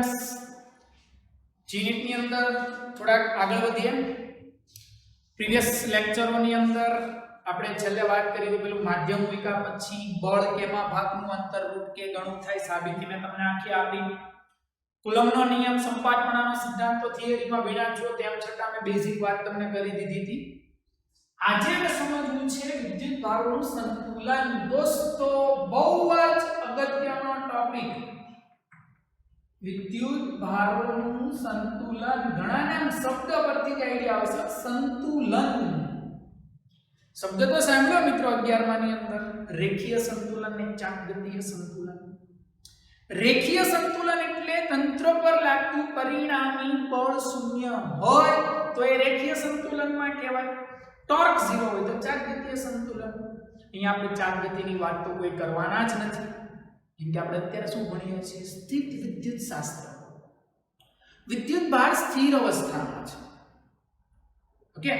Students, જીનીટની અંદર થોડાક આગળ વધીએ. પ્રીવિયસ લેક્ચરોની અંદર આપણે છેલ્લે વાત કરી તો પેલું માધ્યમિકા પછી બળ કેમાં ભાગનું અંતર રૂટ કે ગણું થાય સાબિતી મેં તમને આખી આપી. કુલમ્બનો નિયમ, સંપાતપણાનો સિદ્ધાંત તો થિયરીમાં ભણ્યા છો, તેમ છતાં મેં બેઝિક વાત તમને કરી દીધી હતી. આજે મેં સમજવું છે વિદ્યુત ભારોનું સંતુલન. દોસ્તો બહુ જ અગત્યનો ટોપિક, વિદ્યુત ભારોનું સંતુલન. ઘણાને શબ્દ પરથી જ આઈડિયા આવશે, સંતુલન. શબ્દ તો સાંભળ્યો મિત્રો 11મા ની અંદર, રેખીય સંતુલન ને ચાપગતીય સંતુલન. રેખીય સંતુલન એટલે તંત્ર પર લાગતું પરિણામી બળ શૂન્ય હોય તો એ રેખીય સંતુલનમાં કહેવાય. ટોર્ક 0 હોય તો ચાપગતીય સંતુલન. અહીંયા આપણે ચાપગતિની વાત તો કોઈ કરવાના જ નથી, કેમ કે આપણે અત્યારે શું ભણીએ છીએ? સ્થિત વિદ્યુત શાસ્ત્ર. વિદ્યુત ભાર સ્થિર અવસ્થામાં છે. ઓકે,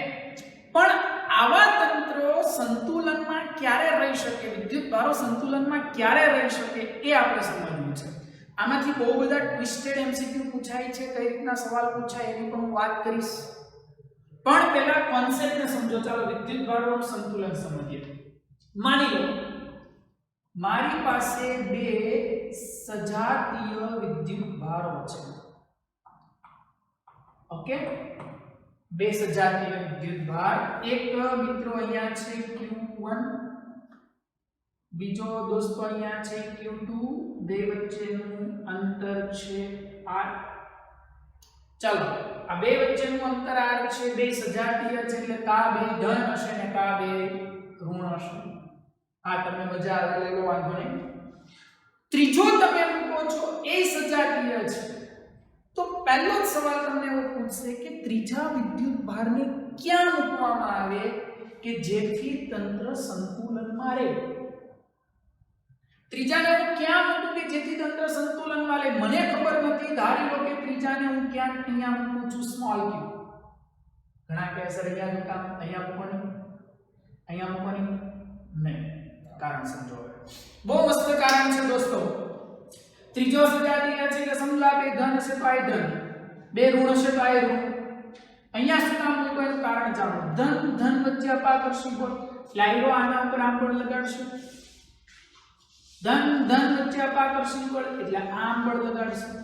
પણ આવા તંત્રો સંતુલનમાં ક્યારે રહી શકે, વિદ્યુત ભારો સંતુલનમાં ક્યારે રહી શકે એ આપણે સમજવું છે. આમાંથી બહુ બધા ટ્વિસ્ટેડ એમસીક્યુ પૂછાય છે, કઈ રીતના સવાલ પૂછાય એની પણ હું વાત કરીશ. પણ પહેલા કોન્સેપ્ટને સમજો. ચાલો વિદ્યુત ભારોનું સંતુલન સમજીએ. માની લો મારી પાસે બે સજાતીય વિદ્યુત ભારો છે. ઓકે, બે સજાતીય વિદ્યુત ભાર. એક મિત્રો અહીંયા છે Q1, બીજો દોસ્તો અહીંયા છે Q2. બે વચ્ચેનું અંતર છે R. ચાલો આ બે વચ્ચેનું અંતર R છે, બે સજાતીય છે એટલે કા બે ધન હશે ને કા બે ઋણ હશે. આ તમને મજા આવે લેલો, વાંધો નહીં. ત્રીજો તમે મૂકો છો એ સજાતીય છે, તો પહેલો જ સવાલ તમને એવો પૂછશે કે ત્રીજા વિદ્યુત ભારને ક્યાં મૂકવામાં આવે કે જેથી તંત્ર સંતુલનમાં રહે. ત્રીજાને હું ક્યાં મૂકું કે જેથી તંત્ર સંતુલનમાં રહે? મને ખબર નથી. ધારી લો કે ત્રીજાને હું ક્યાં અહીંયા મૂકું છું, સ્મોલ q. ઘણા કહે સર અહીંયા મૂકા, અહીંયા મૂકવાની, અહીંયા મૂકવાની નહીં. કારણ સમજો. બહુ મસ્ત કારણ છે દોસ્તો. ત્રીજો સજાતીય છે એટલે સમજો આ બે ધન હશે તો આ ધન, બે ઋણ હશે તો આ ઋણ. અહીંયા શું કામ મૂકવું એનું કારણ જાણો. ધન ધન વચ્ચે અપાકર્ષી બળ, લાઈરો આના ઉપર આમ બળ લગાડશું. ધન ધન વચ્ચે અપાકર્ષી બળ એટલે આમ બળ લગાડશું.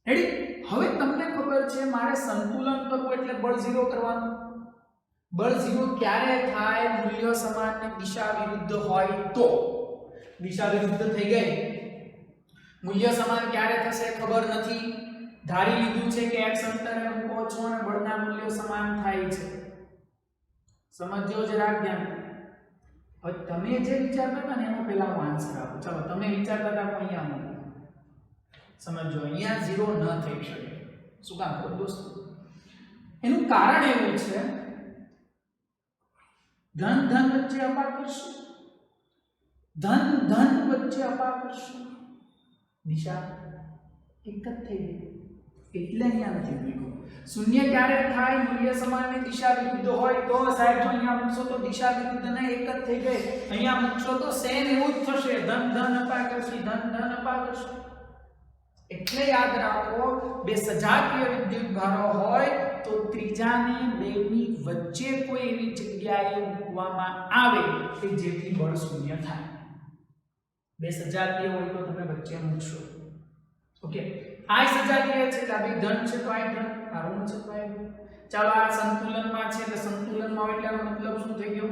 રેડી? હવે તમને ખબર છે મારે સંતુલન કરવું એટલે બળ 0 કરવાનું. બળ 0 ક્યારે થાય? મૂલ્ય સમાન ને દિશા વિરુદ્ધ હોય તો. દિશા વિરુદ્ધ થઈ ગઈ. મૂલ્ય સમાન ક્યારે થશે ખબર નથી. ધારી લીધું છે કે x અંતરે મૂકો છો અને બળના મૂલ્યો સમાન થાય છે. સમજજો જરા ધ્યાન. હવે તમે જે વિચારતા હતા ને એનો પહેલા હું આન્સર આપું. ચાલો તમે વિચારતા હતા કે અહીંયા મૂકો. સમજો અહીંયા 0 ન થઈ શકે. શું કામ કરો દોસ્તો? એનું કારણ એવું છે, ધન ધન વચ્ચે અપાકર્ષણ, ધન ધન વચ્ચે અપાકર્ષણ, દિશા એક જ થઈ ગઈ એટલે અહીંયા નથી મૂક્યું. શૂન્ય ક્યારે થાય? મૂલ્ય સમાનની દિશા વિરુદ્ધ હોય તો. સાહેબ જો અહીંયા મૂકશો તો દિશા વિરુદ્ધ ને એક જ થઈ ગઈ. અહીંયા મૂકશો તો સેમ એવું જ થશે, ધન ધન અપાકર્ષી, ધન ધન અપાકર્ષી. એટલે યાદ રાખો, બે સજાતીય વિદ્યુત ભારો હોય તો ત્રીજાને બેની વચ્ચે કોઈ એવી જગ્યાએ મૂકવામાં આવે કે જેથી બળ શૂન્ય થાય. બે સજાતીય હોય તો તમે વચ્ચે મૂકશો. ઓકે, આ સજાતીય છે એટલે આ બે ધન છે તો આ ધન, આ ઋણ છે તો આ ઋણ. ચાલો આ સંતુલનમાં છે એટલે સંતુલનમાં હોય એટલે આનો મતલબ શું થઈ ગયો?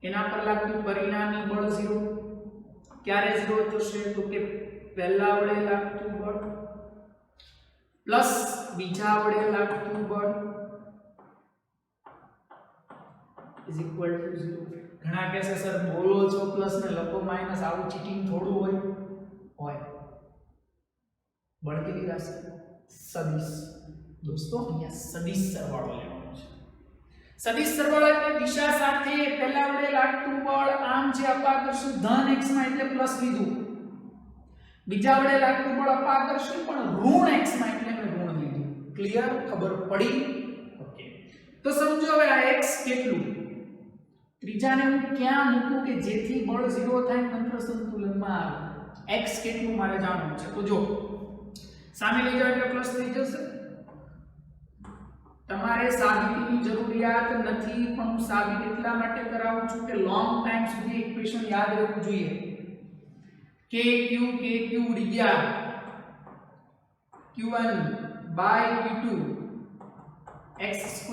એના પર લાગતું પરિણામી બળ 0. ક્યારે 0 થશે? તો કે પહેલા વડે લાગતું બળ પ્લસ બીજા વડે લાગતું બળ ઇઝ ઇક્વલ ટુ 0. ઘણા કહેશે સર બોલો છો પ્લસ ને લખો માઈનસ, આવું ચીટિંગ થોડું હોય. બળ કેવી રાશિ? સદિશ. દોસ્તો અહીંયા સદિશ સરવાળો લેવાનો છે. સદિશ સરવાળો એટલે દિશા સાથે પહેલા વડે લાગતું બળ આમ જે અપાકર્ષણ ધન x માં એટલે પ્લસ લીધું, બીજા વડે લાગતું બળ અપાકર્ષણ પણ ઋણ x માં એટલે મેં ઋણ લીધું. ક્લિયર? ખબર પડી? ઓકે, તો સમજો હવે આ x કેટલું, ત્રીજાને હું ક્યાં મૂકું કે જેથી બળ 0 થાય, તંત્ર સંતુલનમાં આવે. x કેટલું મારે જાણવું છે. તો જો સામે લઈ જાઓ એટલે પ્લસ થઈ જશે. તમારે સાબિતીની જરૂરિયાત નથી, પણ હું સાબિત એટલા માટે કરાવું છું કે લોંગ ટાઈમ સુધી ઇક્વેશન યાદ રહેવું જોઈએ. k q ઉડી ગયા, q1 by q2 x²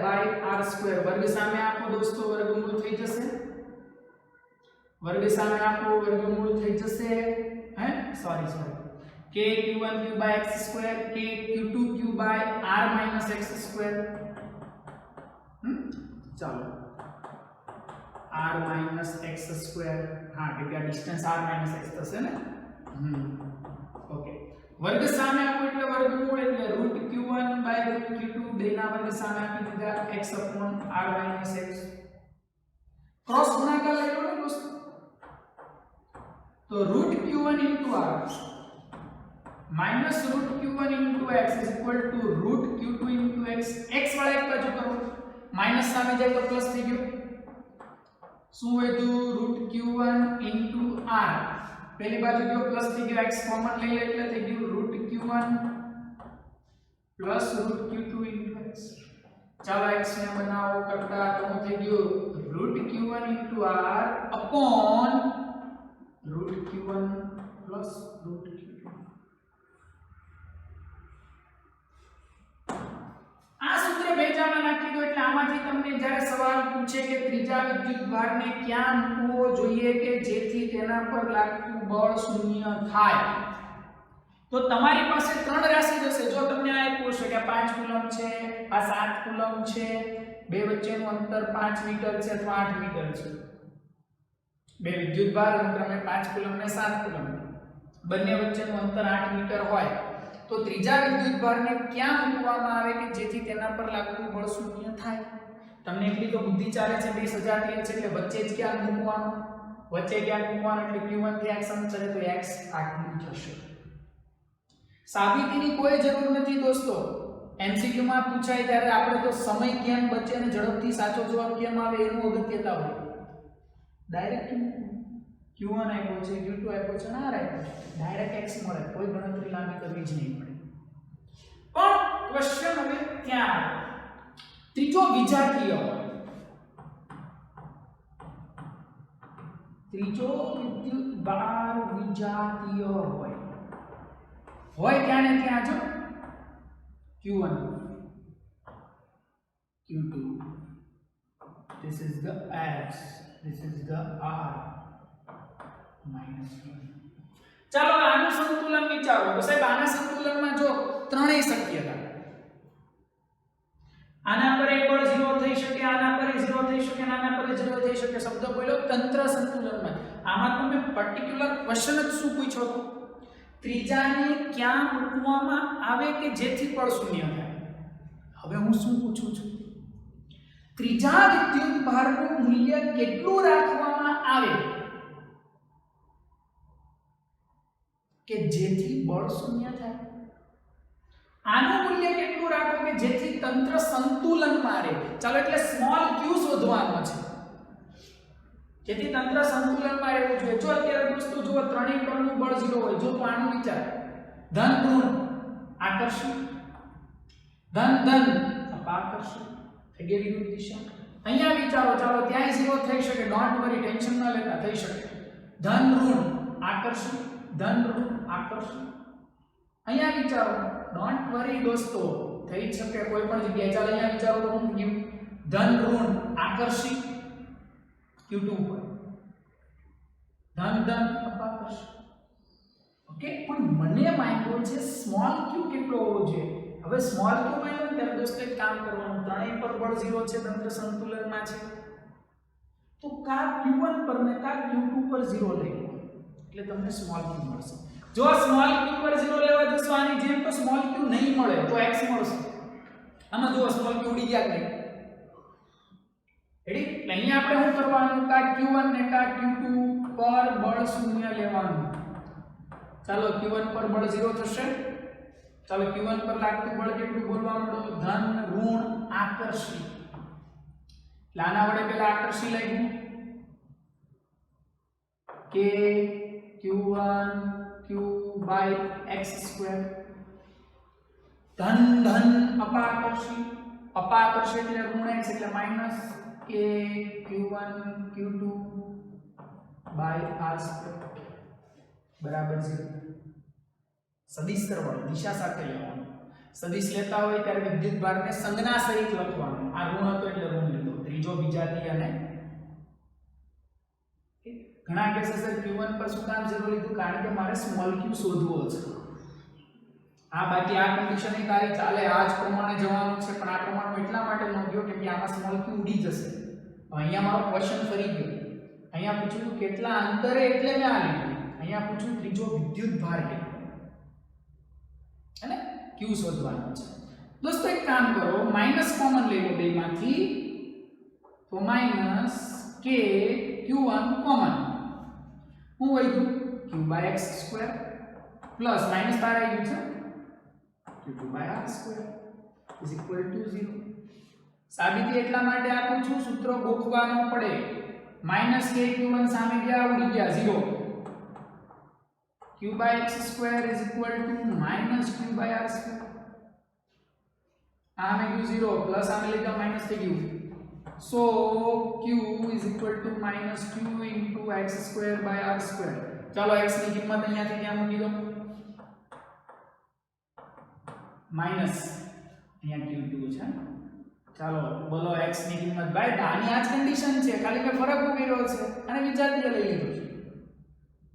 by r² વર્ગ સામે આપો દોસ્તો, વર્ગમૂળ થઈ જશે. વર્ગ સામે આપો, વર્ગમૂળ થઈ જશે. હે sorry k q1 q by x² k q2 q by r minus x². ચાલો r minus x², હા કે આ ડિસ્ટન્સ r minus x થશે ને. ઓકે, વર્ગ સામે આપો એટલે વર્ગમૂળ, એટલે √q1 by √q2 બેના વર્ગ સામે આપી દીધા x upon r minus x. Cross ગુણાકાર લઈ લો ને દોસ્તો, તો √q1 into r minus √q1 into x is equal to √q2 into x. x વાળા એક બાજુ કરો, માઈનસ સામે જાય તો પ્લસ થઈ ગયો. શું વધ્યું? √q1 into r, પહેલી બાજુ ગયો પ્લસ થઈ ગયો, x કોમન લઈ લે એટલે થઈ ગયું √q1 plus √q2 into x. ચાલો x ને બનાવો કરતા તો થઈ ગયું √q1 into r upon √q1 plus √q2. આ સૂત્ર ભેજામાં નાખી દો એટલે આમાંથી તમને જ્યારે સવાલ પૂછે કે ત્રીજા વિદ્યુતભારને ક્યાં મૂકવો જોઈએ કે જેથી તેના પર લાગતું બળ શૂન્ય થાય, તો તમારી પાસે ત્રણ રાશિ હશે. જો તમને આ આપ્યું છે કે 5 કુલમ છે, આ 7 કુલમ છે, બે વચ્ચેનું અંતર 5 મીટર છે અથવા 8 મીટર છે, બે વિદ્યુતભાર ક્રમે 5 કુલમ ને 7 કુલમ, બંને વચ્ચેનું અંતર 8 મીટર હોય, તો ત્રીજા વિદ્યુતભારને ક્યાં મૂકવામાં આવે કે જેથી તેના પર લાગતું બળ શૂન્ય થાય. તમને એટલી તો બુદ્ધિ ચાલે છે, 20 સજાતીય છે એટલે વચ્ચે જ ક્યાં મૂકવાનું, વચ્ચે ક્યાં મૂકવાનું, એટલે q1 થી x અંતરે તો x આટલું થશે. સાબિતીની કોઈ જરૂર નથી દોસ્તો. એમસીક્યુ માં પૂછાય ત્યારે આપણે તો સમય કેમ બચે અને ઝડપથી સાચો જવાબ કેમ આવે એનું અગત્યતા હોય. ડાયરેક્ટ q1 આપ્યો છે, q2 આપ્યો છે, r આપ્યો છે, ડાયરેક્ટ x મળે, કોઈ ગણતરી લાંબી કરવી જ નહીં પડે. પણ ક્વેશ્ચન હવે ક્યાં આવે? ત્રીજો વિજાતીય હોય, ત્રીજો વિદ્યુતભાર વિજાતીય હોય ત્યાં ને ત્યાં જો q1 q2, this is the x, this is the r minus 1. ચાલો આનું સંતુલન વિચારો તો સાહેબ આના સંતુલનમાં જો ત્રણેય શક્યતા, આના પર એક બળ 0 થઈ શકે, આના પર 0 થઈ શકે, આના પર 0 થઈ શકે. શબ્દ બોલ્યો તંત્ર સંતુલનમાં. આમાં તમે પર્ટિક્યુલર ક્વેશ્ચન જ શું પૂછો તો ત્રીજાને ક્યાં મૂકવામાં આવે કે જેથી બળ શૂન્ય થાય. હવે હું શું પૂછું છું? ત્રીજા વિદ્યુતભારનું મૂલ્ય કેટલું રાખવામાં આવે કે જેથી બળ શૂન્ય થાય. આનું મૂલ્ય કેટલું રાખો કે જેથી તંત્ર સંતુલનમાં રહે. ચાલો એટલે સ્મોલ q શોધવાનો છે, જેથી તંત્ર સંતુલનમાં રહેવું જોઈએ. જો અત્યારે દોસ્તો જુઓ ત્રણેય પરનું બળ 0 હોય, જો તો આનું વિચાર ધન ઋણ આકર્ષણ, ધન ધન અપાકર્ષણ, થઈ ગઈ વિરુદ્ધ દિશા. અહીંયા વિચારો, ચાલો ત્યાં 0 થઈ શકે, ડોન્ટ વરી, ટેન્શન ન લેતા, થઈ શકે. ધન ઋણ આકર્ષણ, ધન ઋણ આકર્ષણ. અહીંયા વિચારો, ડોન્ટ વરી દોસ્તો, થઈ શકે કોઈ પણ જગ્યાએ. ચાલો અહીંયા વિચારો તો હું ગયું ધન ઋણ આકર્ષિત q2 હોય, ધન ધન અપાકર્ષણ. ઓકે, પણ મને માંગ્યો છે સ્મોલ q કેટલો હોવો જોઈએ. હવે સ્મોલ q માંગ્યો ત્યારે દોસ્તો એક કામ કરવાનું, ત્રણેય પર બળ 0 છે, તંત્ર સંતુલનમાં છે, તો કા q1 પર ને કા q2 પર 0 લઈ લો એટલે તમને સ્મોલ q મળશે. જો સ્મોલ q પર 0 લેવા જશો આની જેમ તો સ્મોલ q નહીં મળે, તો x મળશે. આમાં જો સ્મોલ q ઉડી ગયા કે રેડી. એટલે અહીંયા આપણે શું કરવાનું, કા q1 ને કા q2 પર બળ શૂન્ય લેવાનું. ચાલો q1 પર બળ 0 થશે. ચાલો q1 પર લાગતું બળ કેટલું બોલવાનું, ધન ઋણ આકર્ષી. લાના વડે પેલા આકર્ષી લખ્યું કે q1 q by x² ધન ધન અપાકર્ષી, અપાકર્ષી એટલે ઋણ x એટલે minus k q1 q2 by r² બરાબર 0. સદિશ સરવાળો દિશા સાથે લેવાનો. સદિશ લેતા હોય ત્યારે વિદ્યુત ભારને સંજ્ઞા સહિત લખવાનો. આ ઋણ હતો એટલે ઋણ લીધો, ત્રીજો વિજાતીય અને ઘણા કેસે સર q1 પર શું કામ 0 લીધું? કારણ કે મારે સ્મોલ q શોધવો છે. આ બાકી આ કન્ડિશન એ તારી ચાલે, આ જ પ્રમાણે જવાનું છે, પણ આ પ્રમાણ એટલા માટે ન ગયો કે આમાં સ્મોલ q ઉડી જશે. અહીંયા મારો ક્વેશ્ચન ફરી ગયો. અહીંયા પૂછ્યું કેટલા અંતરે એટલે મેં આ લીધું. અહીંયા પૂછ્યું ત્રીજો વિદ્યુત ભાર કેટલો અને q શોધવાનો છે. દોસ્તો એક કામ કરો, માઈનસ કોમન લઈ લો બેમાંથી, તો માઈનસ k q1 કોમન, હું વધ્યું q/x² પ્લસ માઈનસ બાર આવી ગયું છે q2/r² is equal to 0. સાબિતી એટલા માટે આપું છું, સૂત્ર ગોખવાનો પડે. માઈનસ k q1 સામે ગયા ઉડી ગયા 0. q/x² is equal to minus q/r². આમે q 0 પ્લસ આમે લીધા માઈનસ થઈ ગયું. So q is equal to minus q into x²/r². ચાલો x ની કિંમત અહીંયાથી ત્યાં મૂકી દો. માઈનસ અહીંયા q2 છે. ચાલો બોલો x ની કિંમત બાય આની આ જ કન્ડિશન છે, ખાલી કે ફરક ઉમેર્યો છે અને વિજાતીય લઈ લીધો છે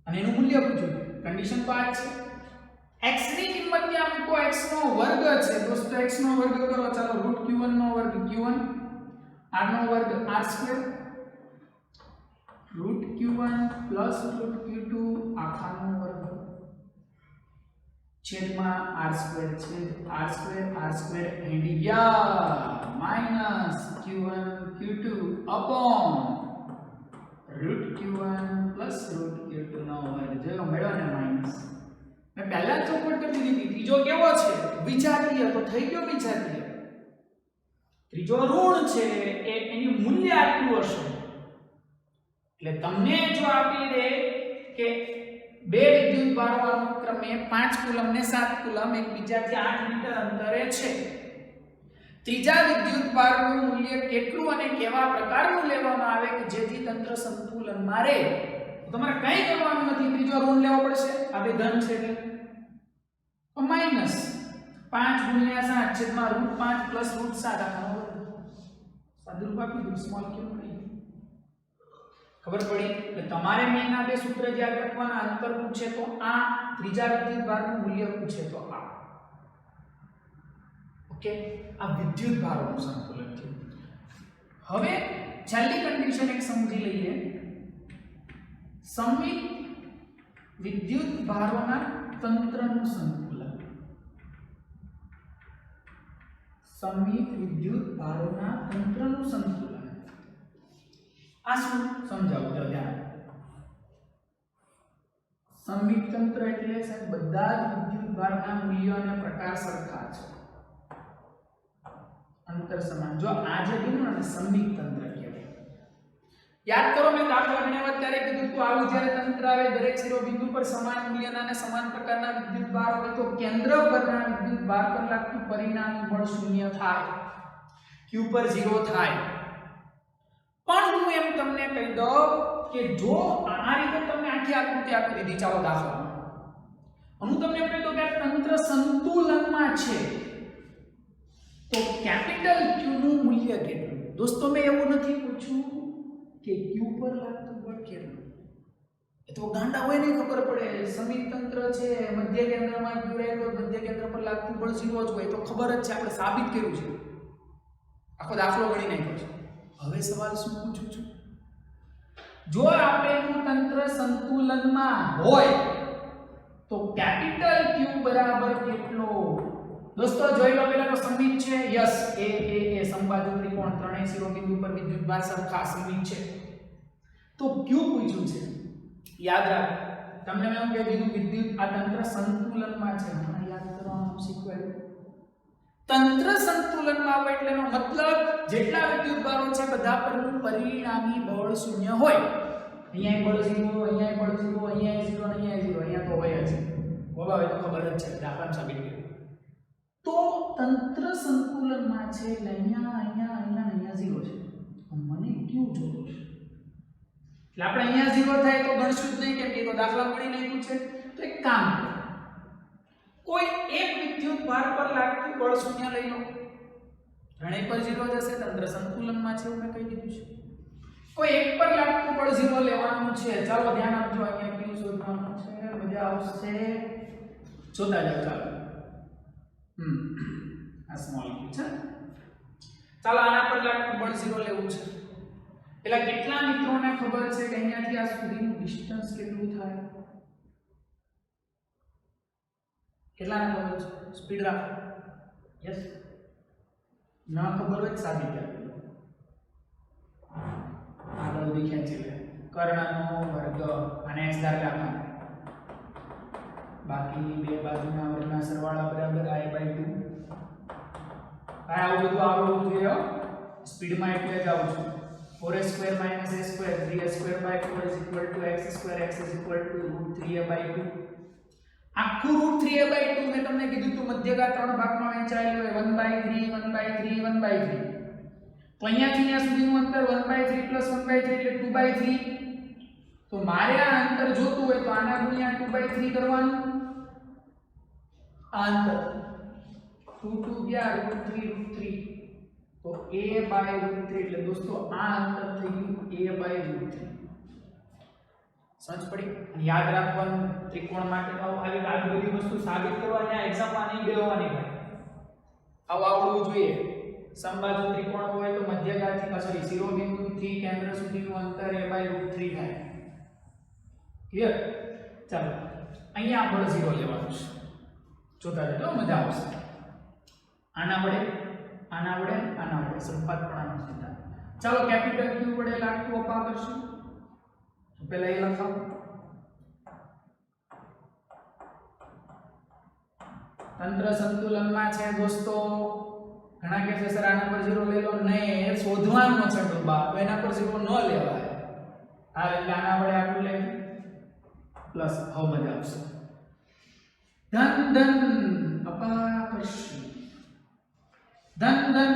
અને એનું મૂલ્ય પૂછ્યું. કન્ડિશન તો આ જ છે. x ની કિંમત ત્યાં મૂકો, x નો વર્ગ છે દોસ્તો, x નો વર્ગ કરો. ચાલો √q1 નો વર્ગ q1, r નો વર્ગ r², √q1 +√q2 આખાનો વર્ગ છેદમાં r² છે. r² and yeah minus q1 q2 upon √q1 +√q2 નો વર્ગ. જો મેળવો ને માઈનસ. મેં પહેલા જ ચોખવટ કરી દીધી. ત્રીજો કેવો છે? વિજાતીય. તો થઈ ગયો વિજાતીય. ત્રીજો ઋણ છે, એની મૂલ્ય આટલું હશે. એટલે તમને જો આપી દે કે બે વિદ્યુત ભારો અનુક્રમે 5 કુલમ ને 7 કુલમ એકબીજાથી 8 મીટર અંતરે છે. ત્રીજા વિદ્યુત ભારનું મૂલ્ય કેટલું અને કેવા પ્રકારનું લેવામાં આવે કે જેથી તંત્ર સંતુલનમાં રહે. તમારે કંઈ કરવાનું નથી, ત્રીજો ઋણ લેવો પડશે. આ બે ધન છે તો માઈનસ 5 ગુણ્યા 7 છેદમાં √5 + √7 આનો સાદુરૂપ આપી દઉં. સ્મોલ q મળી ખબર પડી. એટલે તમારે મેં આ બે સૂત્ર યાદ રાખવાના. અંતર પૂછે તો આ, ત્રીજા વિદ્યુત ભારનું મૂલ્ય પૂછે તો આ. ઓકે, આ વિદ્યુત ભારોનું સંતુલન છે. હવે છેલ્લી કન્ડિશન એક સમજી લઈએ. સંમિત વિદ્યુત ભારોના તંત્રનું સંતુલન. સંમિત વિદ્યુત ભારોના તંત્રનું સંતુલન આ શું સમજાવું તો ધ્યાન. સંમિત તંત્ર એટલે સાહેબ બધા જ વિદ્યુત ભારના મૂલ્યો અને પ્રકાર સરખા છે, અંતર સમાન. જો આ જે બન્યું ને સંમિત તંત્ર કહેવાય. યાદ કરો મેં દાખલા ગણ્યા ત્યારે કીધું તો આવું જ્યારે તંત્ર આવે દરેક શિરોબિંદુ પર સમાન મૂલ્યના અને સમાન પ્રકારના વિદ્યુત ભાર હોય તો કેન્દ્ર પરના વિદ્યુત ભાર પર લાગતું પરિણામી બળ શૂન્ય થાય, q પર 0 થાય. પણ હું એમ તમને કહી દઉં કે જો આ રીતે તમને આખી આકૃતિ આપી દીધી, ચાલો દાખલા હું તમને કહી દઉં કે તંત્ર સંતુલનમાં છે તો કેપિટલ Q નું મૂલ્ય કેટલું. દોસ્તો મેં એવું નથી પૂછ્યું કે Q પર લાગતું બળ કેટલું. એ તો ગાંડા હોય ને ખબર પડે. સમિત તંત્ર છે, મધ્ય કેન્દ્રમાં Q રહેલો, મધ્ય કેન્દ્ર પર લાગતું બળ 0 જ હોય તો ખબર જ છે, આપણે સાબિત કર્યું છે, આખો દાખલો ગણી નાખ્યો છે. હવે સવાલ શું પૂછું છું, જો આપેલું તંત્ર સંતુલનમાં હોય તો કેપિટલ Q બરાબર કેટલો. દોસ્તો જોઈ લો, પેલા તો સમિત છે, યસ એ સમબાજુ ત્રિકોણ ત્રણેય શિરોબિંદુ પર વિદ્યુત ભાર સરખા સમિત છે. તો Q પૂછ્યું છે, યાદ રાખ. તમને મેં કહી દીધું વિદ્યુત આ તંત્ર સંતુલનમાં છે, હમણાં યાદ કરવાનું શીખવાડ્યું. તંત્ર સંતુલનમાં હોય એટલે એનો મતલબ જેટલા વિદ્યુત ભારો છે બધા પરનું પરિણામી બળ શૂન્ય હોય. અહીંયા બળ 0, અહીંયા બળ 0, અહીંયા 0, અહીંયા 0, અહીંયા તો હોય જ. બોલા હોય તો ખબર જ છે, દાખલા સાબિત કર્યું. તો તંત્ર સંતુલનમાં છે એટલે અહીંયા અહીંયા અહીંયા અહીંયા 0 છે. મને ક્યુ જોવું છે એટલે આપણે અહીંયા 0 થાય તો ગણશું જ નહીં, કેમ કે તો દાખલા મળી નાખ્યું છે. તો એક કામ કરો, કોઈ એક વિદ્યુત ભાર પર લાગતું બળ શૂન્ય લઈ લો. ત્રણેય પર 0 જશે, તંત્ર સંતુલનમાં છે એવું મેં કહી દીધું છે. કોઈ એક પર લાગતું બળ 0 લેવાનું છે. ચાલો ધ્યાન આપજો, અહીંયા ક્યુ શોધવાનું છે. મજા આવશે, જોતા જાઓ. ચાલો આ સ્મોલ ક્યુ છે. ચાલો આના પર લાગતું બળ 0 લેવું છે. એટલે કેટલા મિત્રોને ખબર છે કે અહીંયાથી આ સુધીનું ડિસ્ટન્સ કેટલું થાય? કેટલાને ખબર છે? સ્પીડ રાખો. યસ, ના ખબર હોય સાબિત કરી દો. આગળ બી ખેંચી લે. કર્ણનો વર્ગ અને x દાખલા બાકી બે બાજુના વર્ગના સરવાળા બરાબર i/2. આવું બધું આવડવું જોઈએ. સ્પીડમાં એટલે જ આવું છું. 4a² - a² 3a² / 4 = x², x √3a/2. આખું √3a/2 મેં તમને કીધું તું મધ્યગા ત્રણ ભાગમાં વહેંચાયેલું હોય. 1/3 1/3 1/3. તો અહીંયાથી અહીંયા સુધીનું અંતર 1/3 + 1/3 એટલે 2/3. તો મારે આ અંતર જોતું હોય તો આના ગુણ્યા 2/3 કરવાનું. આ અંતર 2 2 ગયા √3 તો a/√3 એટલે દોસ્તો આ અંતર થઈ ગયું a/√3. સમજ પડી? યાદ રાખવાનું ત્રિકોણ માટે આવી બધી વસ્તુ સાબિત કરવા ત્યાં એક્ઝામમાં નહીં બેહવાની હોય. આવું આવડવું જોઈએ. સમબાજુ ત્રિકોણ હોય તો મધ્યગાથી શિરોબિંદુથી કેન્દ્ર સુધીનું અંતર a/√3 થાય. ક્લિયર? ચાલો અહીંયા બળ 0 લેવાનું છે. જોતા જજો, મજા આવશે. આના વડે આના વડે આના વડે સંપાતપણાનો સિદ્ધાંત. ચાલો કેપિટલ Q વડે લાગતું અપા કરશું. તો પહેલા એ લખાવો. તંત્ર સંતુલનમાં છે દોસ્તો. ઘણા કહે છે સર આના પર 0 લઈ લો. નહીં, શોધવાનું છે ડબ્બા, તો એના પર 0 ન લેવાય. આ એટલે આના વડે આટલું લે પ્લસ. હવે મજા આવશે. ધન ધન અપાકર્ષણ, ધન ધન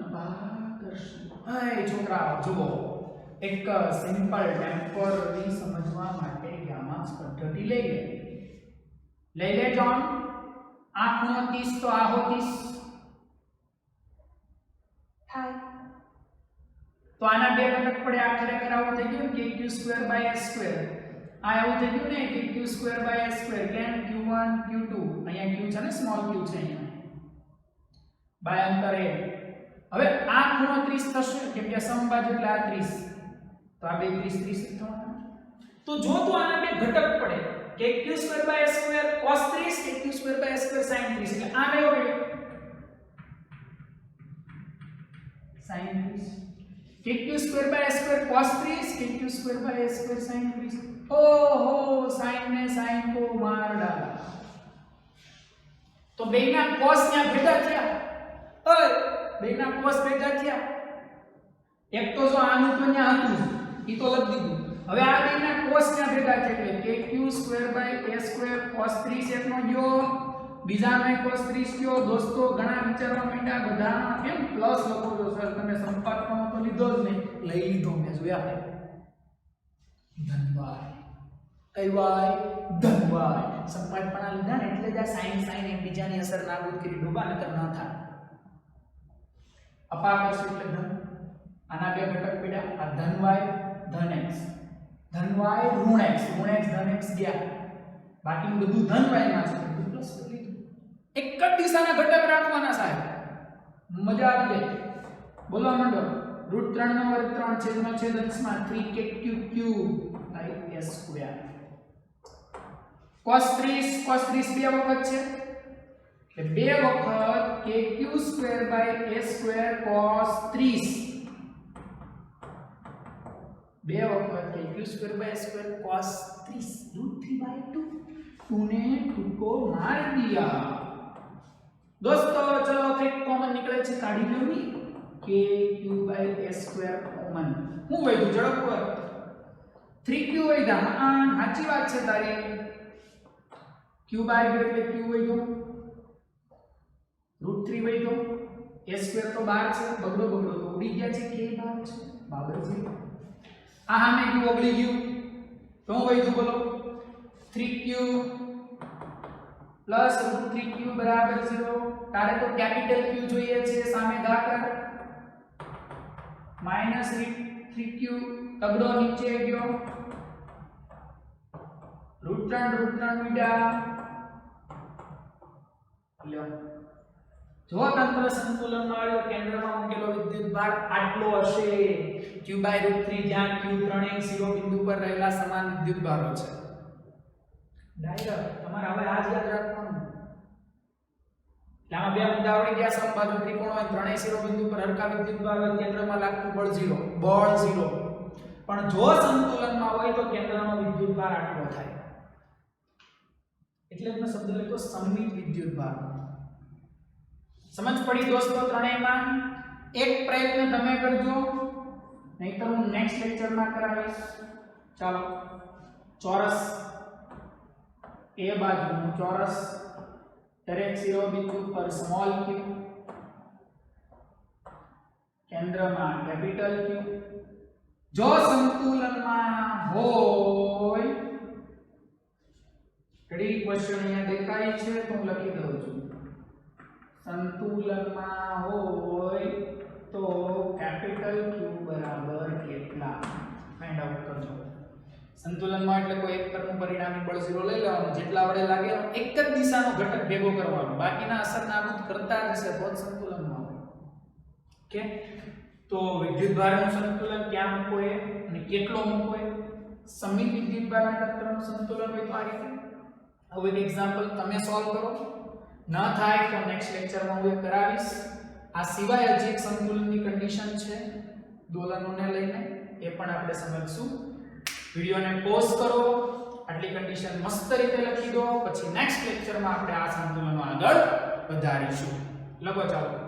અપાકર્ષણ. હાય છોકરાઓ જુઓ, એક સિમ્પલ ટેમ્પરરી સમજવા માટે ગામા પદ્ધતિ લઈ લે જોન. આ ખૂણો 30 તો આ હો 30 થાય. તો આના બે ઘટક પડે. આ ખરેખર આવું થઈ ગયું કે q² / s². આ એવું થઈ ગયું ને કે q² / s². કેમ? q1 q2 અહીંયા q છે ને, સ્મોલ q છે અહીંયા બાય અંતર a. હવે આ ખૂણો 30 થશે કેમ કે સમબાજુ એટલે આ 30. તો આ બે 30 30 થવાના. તો જો તો આના બે ઘટક પડે કે q² / s² cos 30 કે q² / s² sin 30 એટલે આ કયો પડ્યો? sin 30. કે q² / s² cos 30 કે q² / s² sin 30. ઓહો, sin ને sin को मार डाला. तो બેના cos ત્યાં ભેગા થયા. ઓય, બેના cos ભેગા થયા. એક તો જો આનું તો ત્યાં હતું ઈ તો લખી દીધું. હવે આ બેના cos ત્યાં ભેગા છે એટલે કે q² / s² cos 30 એકનો ગયો, બીજાનો cos 30 ગયો. દોસ્તો ઘણા વિચારવા માંડ્યા બધામાં કેમ પ્લસ લખો છો સર? તમે સંપાદકમાં તો લીધો જ નહીં. લઈ લીધો મેં જોયા. ધનવાય કઈવાય ધનવાય સંપાદકમાં લીધા ને એટલે જ આ સાઈન એકબીજાની અસર નાબૂદ કરી ડૂબા નકર ન થાય. અપાકર્ષણ એટલે ધન. આના બે ઘટક પડ્યા. આ ધનવાય ધન x, ધનવાય ઋણ x, ઋણ x ધન x ગયા. બાકીનું બધું ધનવાય માં છે, બધું પ્લસ કરી લીધું. એક જ દિશાના ઘટક રાખવાના સાહેબ, મજા આવી જાય. બોલવા માંડો. √3 નો વર્ગ 3 છેદનો છેદ અંશમાં 3 કે q / s². cos 30 બે વખત છે એટલે બે વખત કે q² / s² cos 30. બે વખત કે q² / s² cos 30 √3/2. 2 ने 2 को मार दिया. दोस्तों चलो एक कॉमन निकले છે કાઢી લેવી કે q / s² કોમન. હું વૈધું ઝડપ 3q વૈધા. હા સાચી વાત છે તારી. q બાર ગયો એટલે q વૈધો. √3 વધ્યો a² તો 12 છે બગડો બગડો તો ઉડી ગયા છે કે 12 છે બરાબર છે આ સામે ક્યુ ઓગળી ગયું તો હું વધ્યું બોલો 3q પ્લસ √3q બરાબર 0 તારે તો કેપિટલ q જોઈએ છે સામે ગા કર માઈનસ 3q તગડો નીચે ગયો √3 મીડા લ્યો જો તંત્ર સંતુલનમાં આવ્યો કેન્દ્રમાં મૂકેલો વિદ્યુતભાર આટલો હશે q/√3 જ્યાં q ત્રણેય શિરોબિંદુ પર રહેલા સમાન વિદ્યુતભારો છે ડાયરેક્ટ તમારે હવે આ જ યાદ રાખવાનું આમાં બે મુદ્દા આવડી ગયા સમબાજુ ત્રિકોણ હોય ત્રણેય શિરોબિંદુ પર હરખા વિદ્યુતભાર હોય કેન્દ્રમાં લાગતું બળ 0 પણ જો સંતુલનમાં હોય તો કેન્દ્રનો વિદ્યુતભાર આટલો થાય એટલે જ મેં શબ્દ લખ્યો સમમિત વિદ્યુતભાર સમજ પડી દોસ્તો ત્રણેયમાં એક પ્રયત્ન તમે કરજો નહીતર હું નેક્સ્ટ લેક્ચરમાં કરાવીશ ચાલો ચોરસ એ બાજુનું ચોરસ દરેક શિરોબિંદુ પર સ્મોલ q કેન્દ્રમાં કેપિટલ q જો સંતુલનમાં હોય ઘડી ક્વેશ્ચન અહીંયા દેખાય છે તો હું લખી દઉં છું સંતુલનમાં હોય તો કેપિટલ q બરાબર કેટલા ફાઇન્ડ આઉટ કરજો સંતુલનમાં એટલે કોઈ એક પરનું પરિણામી બળ 0 લઈ લેવાનું જેટલા વડે લાગે એક જ દિશાનો ઘટક ભેગો કરવાનો બાકીના અસર નાબૂદ કરતા જ હશે તો જ સંતુલનમાં હોય ઓકે તો વિદ્યુતભારનું સંતુલન ક્યાં મૂકવો એ અને કેટલો મૂકવો એ સમિત વિદ્યુતભારના તંત્રનું સંતુલન હોય તો આ રીતે હવે એક એક્ઝામ્પલ તમે સોલ્વ કરો ન થાય તો નેક્સ્ટ લેક્ચરમાં હું કરાવીશ આ સિવાય હજી એક સંતુલનની કન્ડિશન છે દોલનોને લઈને એ પણ આપણે સમજશું વિડિયોને પોઝ કરો આટલી કન્ડિશન મસ્ત રીતે લખી દો પછી નેક્સ્ટ લેક્ચરમાં આપણે આ સંતુલનો આગળ વધારીશું લખો ચાલો